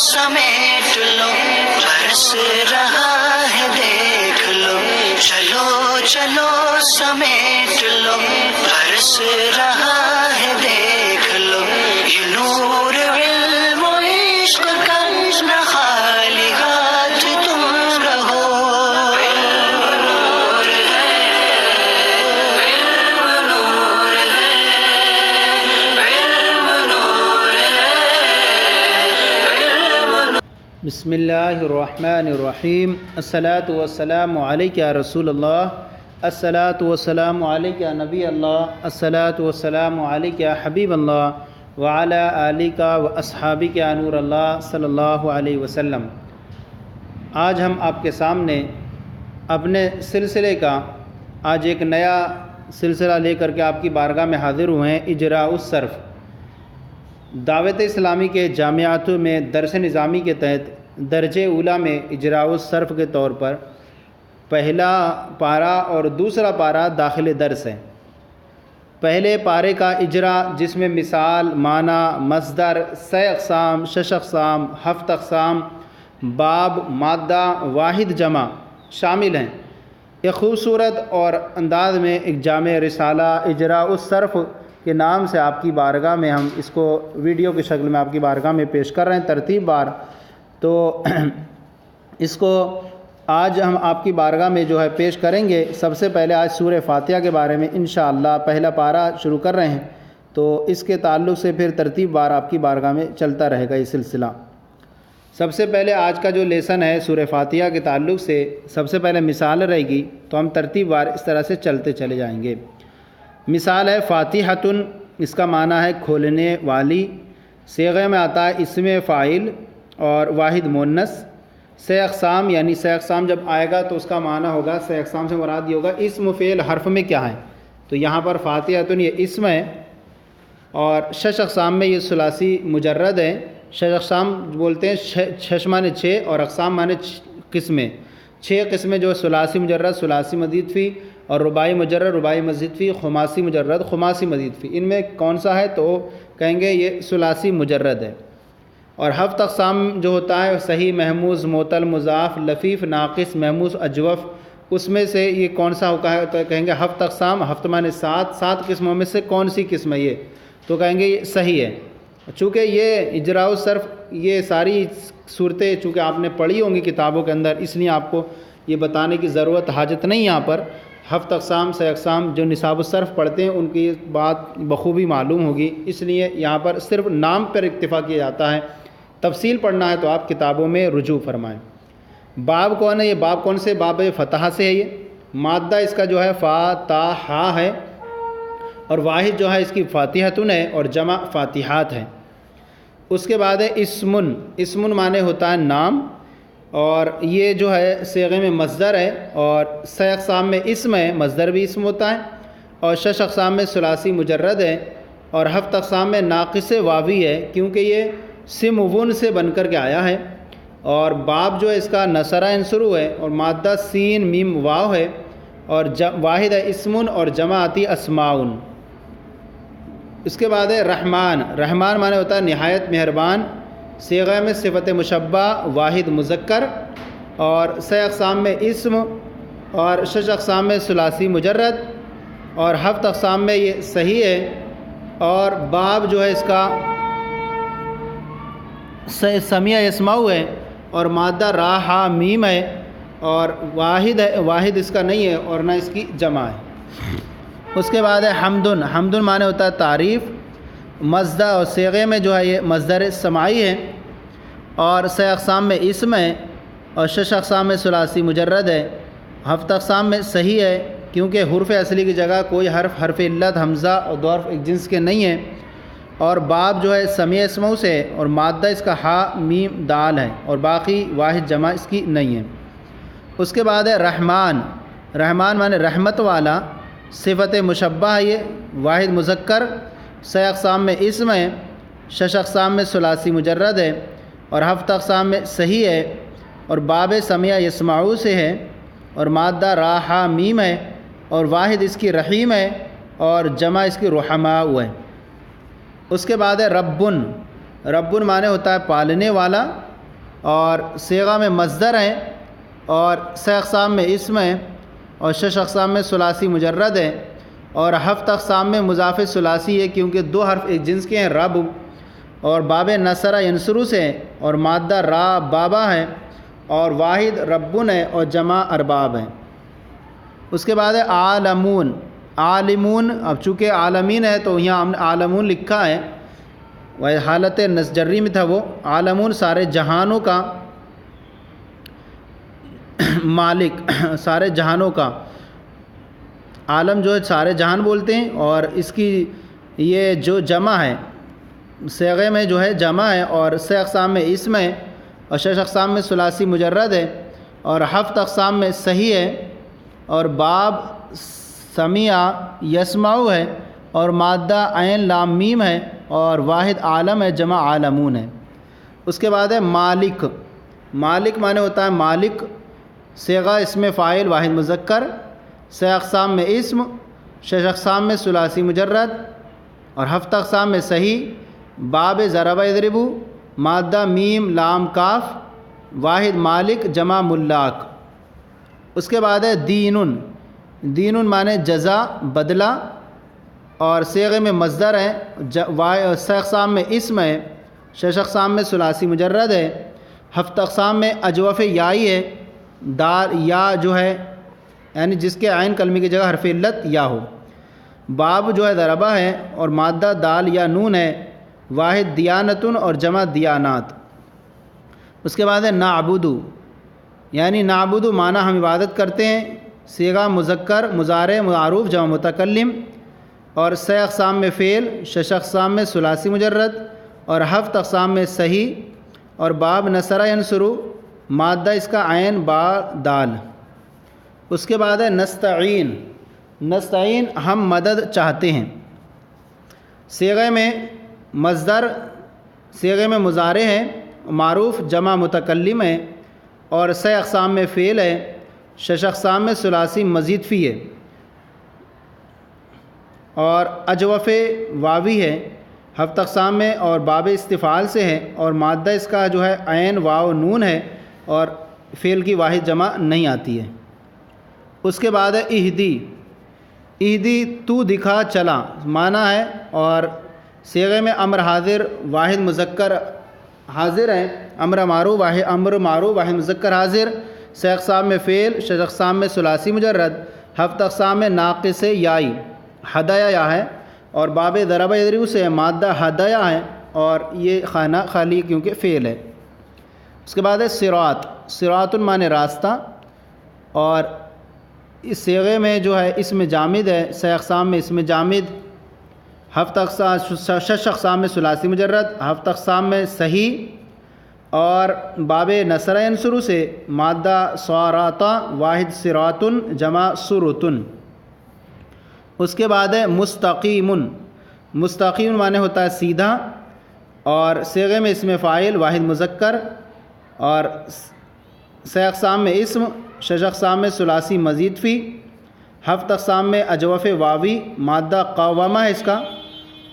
समेट लो, बरस रहा है देख लो, चलो चलो समेट लो, बरस रहा है देख लो, ये नूर इल्म व इश्क का न खाली हाथ तुम रहो। इल्म नूर है, इल्म नूर है, इल्म नूर है, इल्म नूर। बिस्मिल्लाहिर्रहमानिर्रहीम। अस्सलातु वस्सलामु अलैका या रसूलल्लाह, अस्सलातु वस्सलामु अलैका या नबी अल्लाह, अस्सलातु वस्सलामु अलैका या हबीब अल्लाह व अला आलिका व अस्हाबिका या नूर अल्लाह सल्लल्लाहु अलैहि वसल्लम। आज हम आपके सामने अपने सिलसिले का आज एक नया सिलसिला लेकर के आपकी बारगाह में हाज़िर हुए हैं। इजराउस सर्फ़ दावत इस्लामी के जामियातों में दरस निज़ामी के तहत दर्जे उला में इजराउस सर्फ़ के तौर पर पहला पारा और दूसरा पारा दाखिल दर्स है। पहले पारे का इजरा जिसमें मिसाल, माना, मस्दर, सै अक़साम, शश अक़साम, हफ्त अक़साम, बाब, मादा, वाहिद, जमा शामिल हैं। एक ख़ूबसूरत और अंदाज में एक जामे रिसाला इजराउस सर्फ़ के नाम से आपकी बारगाह में हम इसको वीडियो की शक्ल में आपकी बारगाह में पेश कर रहे हैं तरतीब बार। तो इसको आज हम आपकी बारगाह में जो है पेश करेंगे। सबसे पहले आज सूरह फातिहा के बारे में इंशाअल्लाह पहला पारा शुरू कर रहे हैं, तो इसके ताल्लुक़ से फिर तरतीब बार आपकी बारगाह में चलता रहेगा ये सिलसिला। सबसे पहले आज का जो लेसन है सूरह फातिहा के ताल्लुक़ से सबसे पहले मिसाल रहेगी, तो हम तरतीब बार इस तरह से चलते चले जाएंगे। मिसाल है फ़ातिहतुन, इसका माना है खोलने वाली। सेग़े में आता है इसमें फ़ाइल और वाहिद मुन्नस। से अक़साम यानी से अक़साम जब आएगा तो उसका माना होगा, से अक़साम से मुराद ये होगा इस्म फ़ेल हर्फ में क्या है। तो यहाँ पर फ़ातिहतुन ये इस्म है और शश अक़साम में ये सुलासी मुजर्रद है। शश अक़साम बोलते हैं शश माने छः और अक़साम माने किस्में। छः किस्में जो सुलासी मुजर्रद, सुलासी मज़ीद फ़ी और रुबाई मुजर्रद, रुबाई मज़ीद फ़ी, खुमासी मुजर्रद, खुमासी मज़ीद फ़ी। इनमें कौन सा है तो कहेंगे ये सुलासी मुजर्रद है। और हफ्त अक़साम जो होता है सही, महमूज़, मोतल, मुज़ाफ़, लफ़ीफ़, नाक़िस, महमूज़, अजवफ़, उसमें से ये कौन सा होता है तो कहेंगे हफ्त अक़साम। हफ्त माने सात किस्मों में से कौन सी किस्म है ये, तो कहेंगे ये सही है। चूँकि ये इजराउस सर्फ़ ये सारी सूरतें चूँकि आपने पढ़ी होंगी किताबों के अंदर, इसलिए आपको ये बताने की ज़रूरत हाजत नहीं। यहाँ पर हफ्त अक़साम, से अक़साम जो निसाबुस सर्फ़ पढ़ते हैं उनकी बात बखूबी मालूम होगी, इसलिए यहाँ पर सिर्फ नाम पर इक्तिफ़ा किया जाता है। तफसील पढ़ना है तो आप किताबों में रुजू फरमाएँ। बाब कौन है, ये बाब कौन से बाब है, फ़तहा से है। ये मादा इसका जो है फ़ाताहा है और वाहिद जो है इसकी फ़ातिहतुन है और जमा फ़ातिहात है। उसके बाद है इस्मुन। इस्मुन माने होता है नाम और ये जो है सेग़े में मस्दर है और से अक़साम में इस्म है, मस्दर भी इस्म होता है और शश अक़साम में सुलासी मुजर्रद है और हफ्त अक़साम में नाक़िस वावी है क्योंकि ये सिमुवन से बन कर के आया है। और बाब जो है इसका नसरा इंसुरु है और मादा सीन मीम वाव है और वाहिद है इस्मुन और जमा आती अस्माउन। इसके बाद है रहमान। रहमान माने होता है नहायत मेहरबान। सेग़ा में सिफ़त मुशब्बा, वाहिद मुज़क्कर और से अक़साम में इस्म और शश अक़साम में सुलासी मुजर्रद और हफ्त अक़साम में ये सही है। और बाब जो है इसका समिया यसमाउ है और मादा राहा मीम है और वाहिद है, वाहिद इसका नहीं है और ना इसकी जमा है। उसके बाद है हमदुन। हमदुन माने होता है तारीफ़। मज़दा और सेग़े में जो है ये मज़दर समाई है और से अक़साम में इस्म है और शश अक़साम में सुलासी मुजर्रद है। हफ्त अक़साम में सही है क्योंकि हुर्फ़ असली की जगह कोई हर्फ़ इल्लत, हमज़ा और दौर्फ़ एक जिन्स के नहीं है। और बाब जो है समी इसमऊ से और मादा इसका हा मीम दाल है और बाकी वाहिद जमा इसकी नहीं है। उसके बाद है रहमान। रहमान माने रहमत वाला। सिफ़त मुशब्बा है ये, वाहिद मुज़क्कर, से अक़साम में इस्म है, शश अक़साम में सुलासी मुजर्रद है और हफ्त अक़साम में सही है और बाब समिया यसमाऊ से है और मादा राहा मीम है और वाहिद इसकी रहीम है और जमा इसकी रुहमाउ है। उसके बाद है रब्बुन। रब्बुन माने होता है पालने वाला اور صیغہ میں مصدر ہیں، اور 6 اقسام میں اسم ہیں، اور 6 اقسام میں ثلاثی مجرد ہے، اور 7 اقسام میں مضاف ثلاثی ہے کیونکہ 2 حرف ایک جنس کے ہیں، رب، اور باب نصرہ ینصرو سے ہے، اور مادہ را بابا ہے، اور واحد ربن ہے، اور جمع ارباب ہیں۔ اس کے بعد ہے عالمون۔ عالمون، اب چونکہ عالمین ہے تو یہاں ہم نے عالمون لکھا ہے، وہ حالت نسجری میں تھا، وہ عالمون سارے جہانوں کا مالک، سارے جہانوں کا عالم جو ہے سارے جہان بولتے ہیں، اور اس کی یہ جو جمع ہے صیغے میں جو ہے جمع ہے، اور 6 اقسام میں اسم ہے، اور 6 اقسام میں ثلاثی مجرد ہے، اور 7 اقسام میں صحیح ہے، اور باب سمیع یسمعو ہے، اور مادہ عین لام میم ہے، اور واحد عالم ہے، جمع عالمون ہے۔ اس کے بعد ہے مالک۔ مالک معنی ہوتا ہے مالک، صیغہ اسم فاعل واحد مذکر، 6 اقسام میں اسم، 6 اقسام میں ثلاثی مجرد، اور 7 اقسام میں صحیح، باب ضرب یضرب، مادہ میم لام کاف، واحد مالک، جمع ملاک۔ اس کے بعد ہے دینن۔ دینن معنی جزا، بدلہ، اور صیغے میں مصدر ہے، 6 اقسام میں اسم ہے، 6 اقسام میں ثلاثی مجرد ہے، 7 اقسام میں اجوف یائی ہے، دال یا جو ہے یعنی جس کے عین کلمے کی جگہ حرف علت یا ہو، باب جو ہے ضربہ ہے، اور مادہ دال یا نون ہے، واحد دیانتن، اور جمع دیانات۔ اس کے بعد ہے نعبدو، یعنی نعبدو معنی ہم عبادت کرتے ہیں، صیغہ مذکر مضارع معروف جمع متکلم، اور 6 اقسام میں فعل، 6 اقسام میں ثلاثی مجرد، اور 7 اقسام میں صحیح، اور باب نصرہ ینصرو، مادہ اس کا عین با دال۔ اس کے بعد ہے نستعین۔ نستعین ہم مدد چاہتے ہیں، صیغے میں مصدر، صیغے میں مضارع ہے، معروف جمع متکلم ہے، اور 6 اقسام میں فعل ہے، 6 اقسام میں ثلاثی مزید فی ہے، اور اجوف واوی ہے، 7 اقسام میں، اور باب استفعال سے ہے، اور مادہ اس کا جو ہے عین واو نون ہے، اور فعل کی واحد جمع نہیں آتی ہے۔ اس کے بعد ہے اہدی۔ اہدی تو دکھا چلا معنی ہے، اور صیغے میں امر حاضر واحد مذکر حاضر ہے، امر معروف واحد مذکر حاضر، 6 اقسام میں فعل، 6 اقسام میں ثلاثی مجرد، 7 اقسام میں ناقص یائی، ہدایا یا ہے، اور باب ضرب یضرب سے مادہ ہدایا ہے، اور یہ خانہ خالی کیونکہ فعل ہے۔ اس کے بعد ہے صراط۔ صراط معنی راستہ، اور اس صیغے میں جو ہے اسم جامد ہے، 6 اقسام میں اسم جامد، 7 اقسام 6 اقسام میں ثلاثی مجرد، 7 اقسام میں صحیح، اور باب نصرہ ینصرو سے مادہ صراطا، واحد صراطن، جمع سرطن۔ اس کے بعد ہے مستقیم۔ مستقیم معنی ہوتا ہے سیدھا، اور صیغے میں اسم فاعل واحد مذکر، اور 6 اقسام میں اسم، 6 اقسام میں ثلاثی مزید فی، 7 اقسام میں اجوف واوی، مادہ قوامہ ہے اس کا،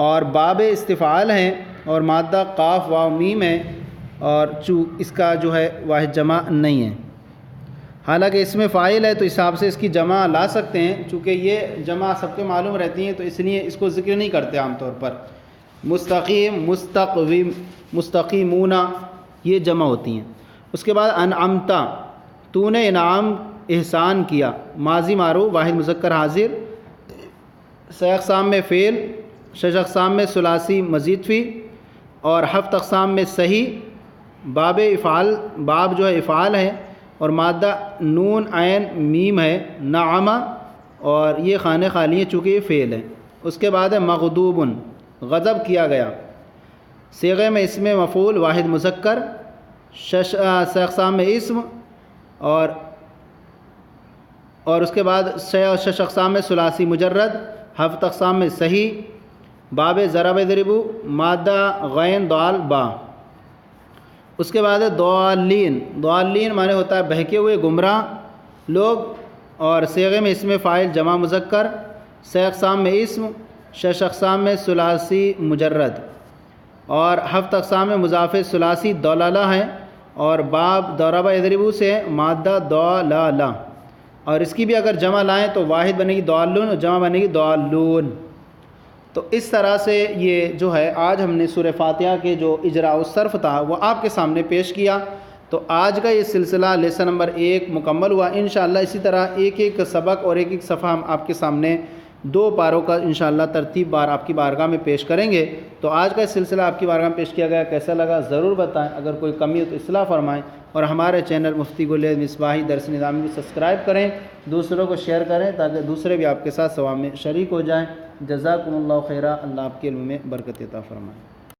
اور باب استفعال ہے، اور مادہ قاف واو میم ہے، اور اس کا جو ہے واحد جمع نہیں ہے۔ حالانکہ اس میں فاعل ہے تو اس حساب سے اس کی جمع لا سکتے ہیں، چونکہ یہ جمع سب کے معلوم رہتی ہیں تو اس لیے اس کو ذکر نہیں کرتے عام طور پر۔ مستقیم، مستقویم، مستقیمون یہ جمع ہوتی ہیں۔ اس کے بعد انعمتا، تو نے انعام احسان کیا، ماضی معروف واحد مذکر حاضر، 6 اقسام میں فعل، 6 اقسام میں ثلاثی مزید فی، اور 7 اقسام میں صحیح، باب افعال، باب جو ہے افعال ہے، اور مادہ نون عین میم ہے، نعمہ، اور یہ خانہ خالی ہے چونکہ یہ فعل ہے۔ اس کے بعد ہے مغضوبن، غضب کیا گیا، صیغے میں اسم مفعول واحد مذکر، 6 اقسام میں اسم، اور اس کے بعد 6 اقسام میں ثلاثی مجرد، 7 اقسام میں صحیح، باب ضرب یضرب، مادہ غین دال با۔ اس کے بعد ہے ضالین۔ ضالین معنی ہوتا ہے بہکے ہوئے گمراہ لوگ، اور صیغے میں اسم فاعل جمع مذکر، 6 اقسام میں اسم، 6 اقسام میں ثلاثی مجرد، اور 7 اقسام میں مضاف ثلاثی دلالہ ہے، اور باب ضرب یضرب سے مادہ ضلال، اور اس کی بھی اگر جمع لائیں تو واحد بنے گی ضالون اور جمع بنے گی ضالون۔ تو اس طرح سے یہ جو ہے آج ہم نے سورہ فاتحہ کے جو اجراء الصرف تھا وہ آپ کے سامنے پیش کیا۔ تو آج کا یہ سلسلہ لیسن نمبر 1 مکمل ہوا۔ انشاءاللہ اسی طرح ایک ایک سبق اور ایک ایک صفحہ ہم آپ کے سامنے 2 پاروں کا انشاءاللہ ترتیب بار آپ کی بارگاہ میں پیش کریں گے۔ تو آج کا سلسلہ آپ کی بارگاہ میں پیش کیا گیا، کیسا لگا ضرور بتائیں، اگر کوئی کمی ہو تو اصلاح فرمائیں، اور ہمارے چینل مفتی گل مصباحی درس نظامی کو سبسکرائب کریں، دوسروں کو شیئر کریں تاکہ دوسرے بھی آپ کے ساتھ ثواب میں شریک ہو جائیں۔ جزاکم اللہ خیرہ، اللہ آپ کے علم میں برکت عطا فرمائے۔